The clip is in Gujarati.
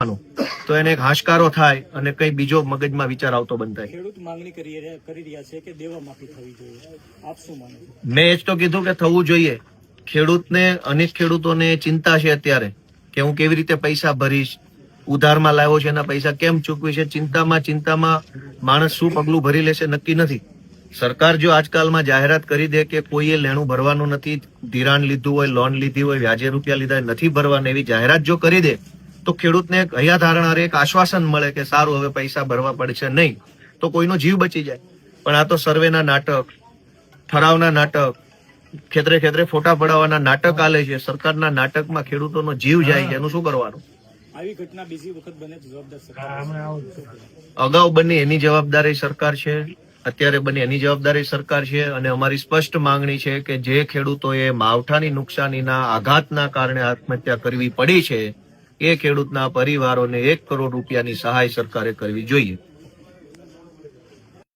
તો એને એક હાશકારો થાય અને કઈ બીજો મગજમાં વિચાર આવતો બંધ થાય. ખેડૂત માંગણી કરી રહ્યા છે કે દેવા માફી થવી જોઈએ, આપ શું માનો છો? મેં એ જ તો કીધું કે થવું જોઈએ. ખેડૂતને, અનેક ખેડૂતોને ચિંતા છે અત્યારે કે હું કેવી રીતે પૈસા ભરીશ, ઉધારમાં લાવ્યો છે એના પૈસા કેમ ચૂકવી છે. ચિંતામાં માણસ શું પગલું ભરી લેશે નક્કી નથી. સરકાર જો આજકાલમાં જાહેરાત કરી દે કે કોઈએ લેણું ભરવાનું નથી, ધિરાણ લીધું હોય, લોન લીધી હોય, વ્યાજે રૂપિયા લીધા હોય, નથી ભરવાના, એવી જાહેરાત જો કરી દે તો ખેડૂતને એક હૈયાધારણા, એક આશ્વાસન મળે કે સારું હવે પૈસા ભરવા પડશે નહીં, તો કોઈનો જીવ બચી જાય. પણ આ તો સર્વેના નાટક, ઠરાવના નાટક, ખેતરે ખેતરે ફોટા પડાવવાના નાટક આલે છે. સરકારના નાટકમાં ખેડૂતોનો જીવ જાય છે, એનું શું કરવાનું? આવી ઘટના બીજી વખત બને તો જવાબદાર સરકાર. અગાઉ બની એની જવાબદારી સરકાર છે, અત્યારે બની એની જવાબદારી સરકાર છે. અને અમારી સ્પષ્ટ માંગણી છે કે જે ખેડૂતોએ માવઠાની નુકસાનીના આઘાતના કારણે આત્મહત્યા કરવી પડી છે એ ખેડૂતના પરિવારોને 1 કરોડ રૂપિયાની સહાય સરકારે કરવી જોઈએ.